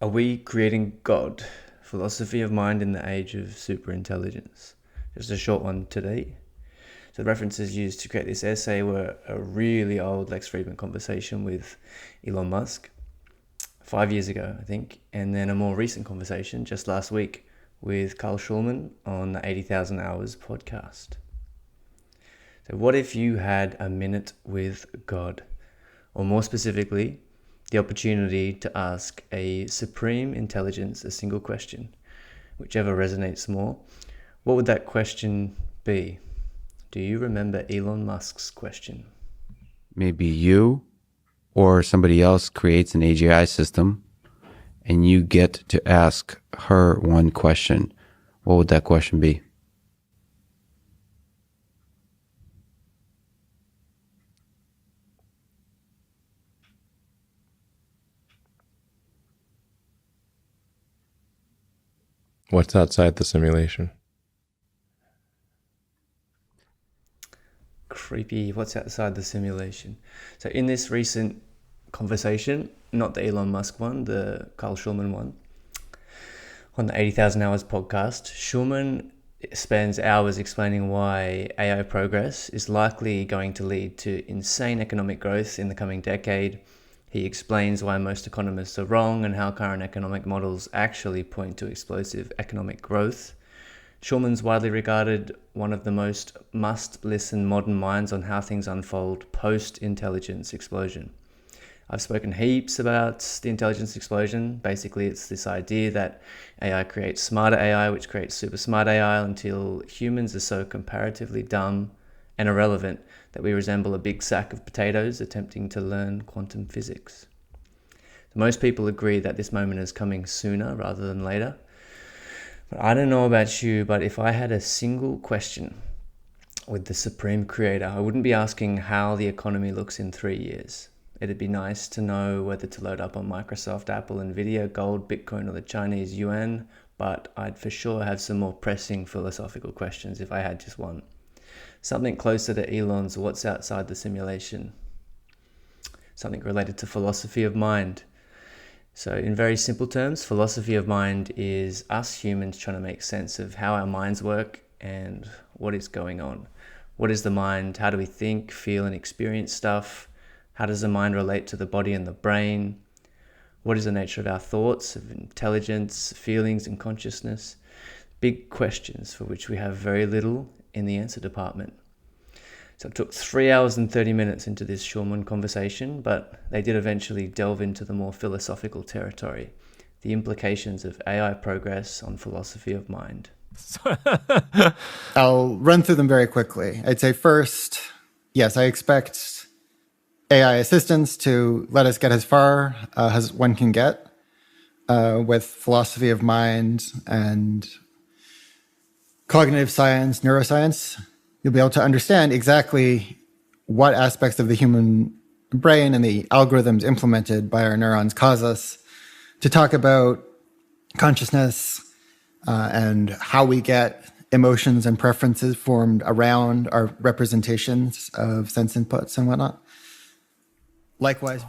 Are we creating God? Philosophy of mind in the age of superintelligence. Just a short one today. So the references used to create this essay were a really old Lex Fridman conversation with Elon Musk 5 years ago, I think, and then a more recent conversation just last week with Carl Schulman on the 80,000 Hours podcast. So what if you had a minute with God? Or more specifically, the opportunity to ask a supreme intelligence a single question, whichever resonates more. What would that question be? Do you remember Elon Musk's question? Maybe you or somebody else creates an AGI system and you get to ask her one question. What would that question be? What's outside the simulation? Creepy. What's outside the simulation? So in this recent conversation, not the Elon Musk one, the Carl Schulman one, on the 80,000 Hours podcast, Schulman spends hours explaining why AI progress is likely going to lead to insane economic growth in the coming decade. He explains why most economists are wrong and how current economic models actually point to explosive economic growth. Schulman's widely regarded one of the most must-listen modern minds on how things unfold post-intelligence explosion. I've spoken heaps about the intelligence explosion. Basically, it's this idea that AI creates smarter AI, which creates super smart AI until humans are so comparatively dumb and irrelevant that we resemble a big sack of potatoes attempting to learn quantum physics. Most people agree that this moment is coming sooner rather than later. But I don't know about you, but if I had a single question with the Supreme Creator, I wouldn't be asking how the economy looks in 3 years. It'd be nice to know whether to load up on Microsoft, Apple, Nvidia, gold, Bitcoin, or the Chinese yuan, but I'd for sure have some more pressing philosophical questions if I had just one. Something closer to Elon's what's outside the simulation. Something related to philosophy of mind. So in very simple terms, philosophy of mind is us humans trying to make sense of how our minds work and what is going on. What is the mind? How do we think, feel, and experience stuff? How does the mind relate to the body and the brain? What is the nature of our thoughts, of intelligence, feelings, and consciousness? Big questions for which we have very little in the answer department. So it took 3 hours and 30 minutes into this Schulman conversation, but they did eventually delve into the more philosophical territory, the implications of AI progress on philosophy of mind. I'll run through them very quickly. I'd say first, yes, I expect AI assistants to let us get as far as one can get with philosophy of mind and cognitive science, neuroscience. You'll be able to understand exactly what aspects of the human brain and the algorithms implemented by our neurons cause us to talk about consciousness and how we get emotions and preferences formed around our representations of sense inputs and whatnot. Likewise.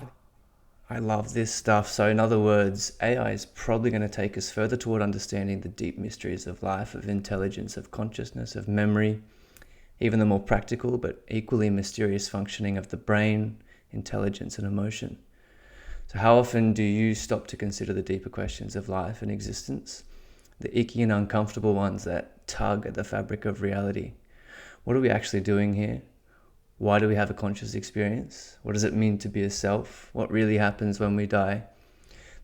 I love this stuff. So in other words, AI is probably going to take us further toward understanding the deep mysteries of life, of intelligence, of consciousness, of memory, even the more practical but equally mysterious functioning of the brain, intelligence, and emotion. So how often do you stop to consider the deeper questions of life and existence? The icky and uncomfortable ones that tug at the fabric of reality. What are we actually doing here? Why do we have a conscious experience? What does it mean to be a self? What really happens when we die?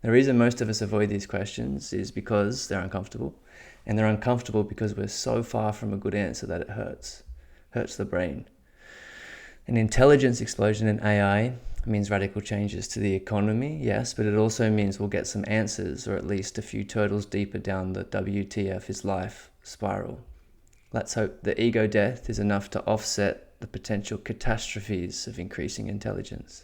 The reason most of us avoid these questions is because they're uncomfortable. And they're uncomfortable because we're so far from a good answer that it hurts the brain. An intelligence explosion in AI means radical changes to the economy, yes, but it also means we'll get some answers, or at least a few turtles deeper down the WTF is life spiral. Let's hope the ego death is enough to offset the potential catastrophes of increasing intelligence.